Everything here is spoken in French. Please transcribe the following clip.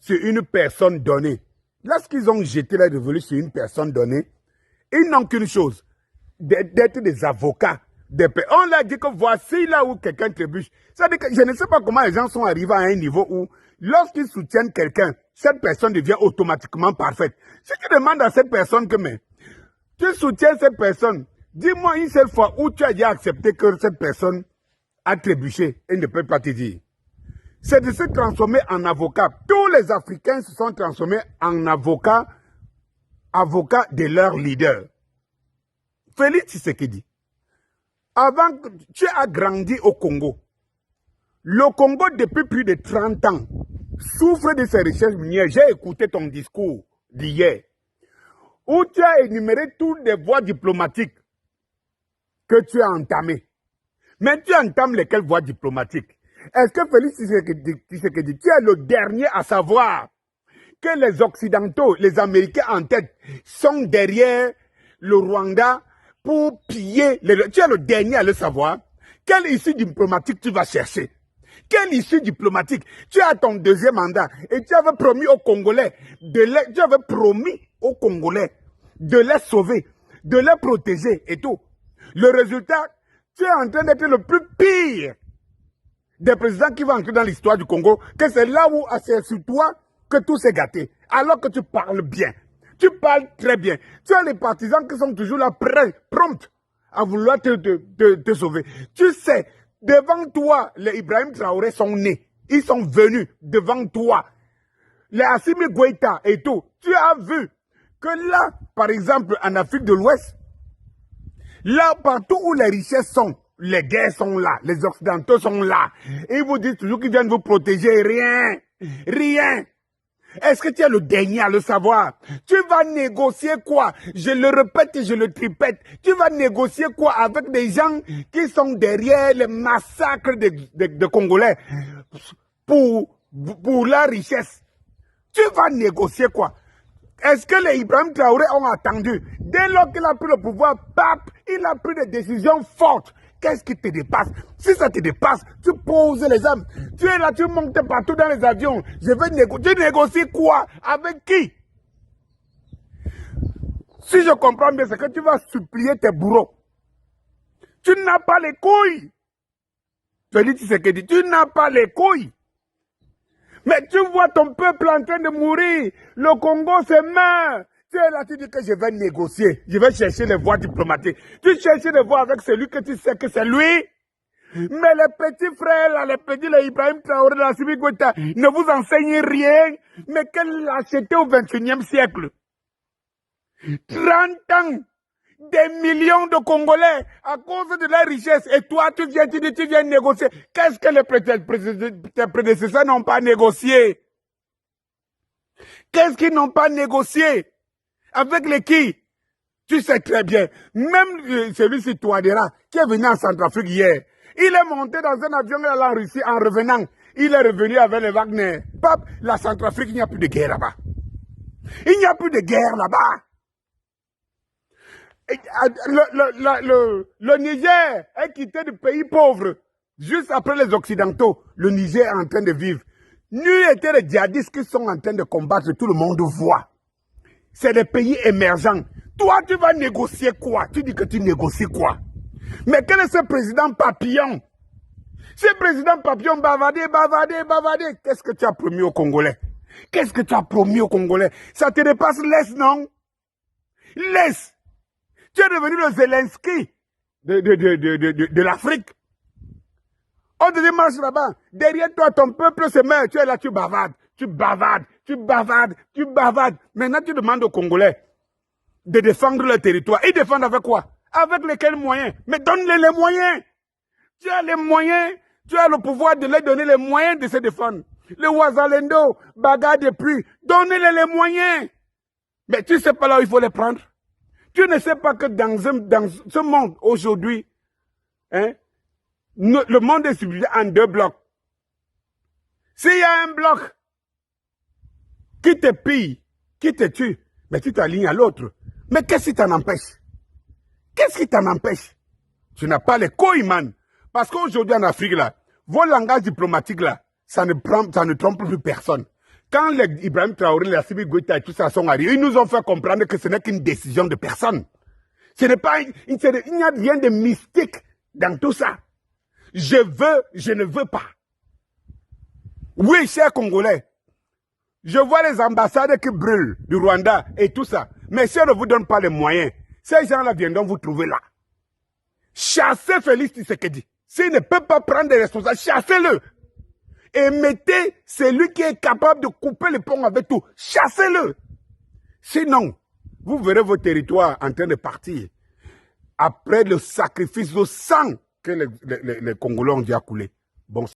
sur une personne donnée, lorsqu'ils ont jeté la révolution sur une personne donnée, ils n'ont qu'une chose, d'être des avocats. On leur dit que voici là où quelqu'un trébuche. C'est-à-dire que je ne sais pas comment les gens sont arrivés à un niveau où, lorsqu'ils soutiennent quelqu'un, cette personne devient automatiquement parfaite. Si tu demandes à cette personne que, mais, tu soutiens cette personne, dis-moi une seule fois où tu as déjà accepté que cette personne a trébuché et ne peut pas te dire. C'est de se transformer en avocat. Tous les Africains se sont transformés en avocats de leur leader. Félix Tshisekedi, avant que tu as grandi au Congo, le Congo depuis plus de 30 ans souffre de ses recherches minières. J'ai écouté ton discours d'hier, où tu as énuméré toutes les voies diplomatiques que tu as entamées. Mais tu entames lesquelles voies diplomatiques? Est-ce que Félix Tshisekedi, tu es le dernier à savoir que les Occidentaux, les Américains en tête, sont derrière le Rwanda pour piller tu es le dernier à le savoir. Quelle issue diplomatique tu vas chercher? Quelle issue diplomatique? Tu as ton deuxième mandat et tu avais promis aux Congolais de les sauver, de les protéger et tout. Le résultat, tu es en train d'être le plus pire des présidents qui vont entrer dans l'histoire du Congo, que c'est là où c'est sur toi que tout s'est gâté. Alors que tu parles bien. Tu parles très bien. Tu as les partisans qui sont toujours là, prompts à vouloir te sauver. Tu sais, devant toi, les Ibrahim Traoré sont nés. Ils sont venus devant toi. Les Assimi Goïta et tout. Tu as vu que là, par exemple, en Afrique de l'Ouest, là, partout où les richesses sont, les guerres sont là, les Occidentaux sont là. Et ils vous disent toujours qu'ils viennent vous protéger. Rien. Rien. Est-ce que tu es le dernier à le savoir? Tu vas négocier quoi? Je le répète et je le répète. Tu vas négocier quoi avec des gens qui sont derrière les massacres de Congolais pour la richesse? Tu vas négocier quoi? Est-ce que les Ibrahim Traoré ont attendu? Dès lors qu'il a pris le pouvoir, il a pris des décisions fortes. Qu'est-ce qui te dépasse? Si ça te dépasse, tu poses les armes. Tu es là, tu montes partout dans les avions. Je vais négocier. Tu négocies quoi? Avec qui? Si je comprends bien, c'est que tu vas supplier tes bourreaux. Tu n'as pas les couilles. Félix Tshisekedi, tu n'as pas les couilles. Mais tu vois ton peuple en train de mourir. Le Congo se meurt. Tu es là, tu dis que je vais négocier. Je vais chercher les voies diplomatiques. Tu cherches les voies avec celui que tu sais que c'est lui. Mais les petits frères, là, les Ibrahim Traoré, la Assimi Goïta, ne vous enseignent rien. Mais quelle lâcheté au XXIe siècle. 30 ans. Des millions de Congolais à cause de la richesse. Et toi, tu viens négocier. Qu'est-ce que tes prédécesseurs n'ont pas négocié? Qu'est-ce qu'ils n'ont pas négocié? Avec les qui? Tu sais très bien. Même celui-ci, Touadéra, qui est venu en Centrafrique hier, il est monté dans un avion en Russie en revenant. Il est revenu avec les Wagner. Pape, la Centrafrique, il n'y a plus de guerre là-bas. Il n'y a plus de guerre là-bas. Le Niger est quitté du pays pauvre. Juste après les Occidentaux, le Niger est en train de vivre. Nul était les djihadistes qui sont en train de combattre, tout le monde voit. C'est des pays émergents. Toi, tu vas négocier quoi? Tu dis que tu négocies quoi? Mais quel est ce président papillon? Ce président papillon bavarder. Qu'est-ce que tu as promis aux Congolais? Qu'est-ce que tu as promis aux Congolais? Ça te dépasse, laisse, non? Laisse. Tu es devenu le Zelensky de l'Afrique. On te dit marche là-bas. Derrière toi, ton peuple se meurt. Tu es là, tu bavardes. Maintenant, tu demandes aux Congolais de défendre leur territoire. Ils défendent avec quoi? Avec lesquels moyens? Mais donne-les les moyens. Tu as les moyens. Tu as le pouvoir de leur donner les moyens de se défendre. Le Ouazalendo, bagarre de pluie. Donnez-les les moyens. Mais tu ne sais pas là où il faut les prendre. Tu ne sais pas que dans ce monde aujourd'hui, hein, le monde est subdivisé en 2 blocs. S'il y a un bloc qui te pille, qui te tue, mais tu t'alignes à l'autre. Mais qu'est-ce qui t'en empêche? Qu'est-ce qui t'en empêche? Tu n'as pas les couilles, man. Parce qu'aujourd'hui en Afrique, là, vos langages diplomatiques, là, ça ne trompe plus personne. Quand les Ibrahim Traoré, la Sibi Goïta et tout ça sont arrivés, ils nous ont fait comprendre que ce n'est qu'une décision de personne. Ce n'est pas, il n'y a rien de mystique dans tout ça. Je veux, je ne veux pas. Oui, chers Congolais, je vois les ambassades qui brûlent du Rwanda et tout ça. Mais si on ne vous donne pas les moyens, ces gens-là viendront vous trouver là. Chassez Félix Tshisekedi. S'il ne peut pas prendre des responsabilités, chassez-le. Et mettez celui qui est capable de couper le pont avec tout. Chassez-le. Sinon, vous verrez vos territoires en train de partir. Après le sacrifice de sang que les Congolais ont déjà coulé. Bon.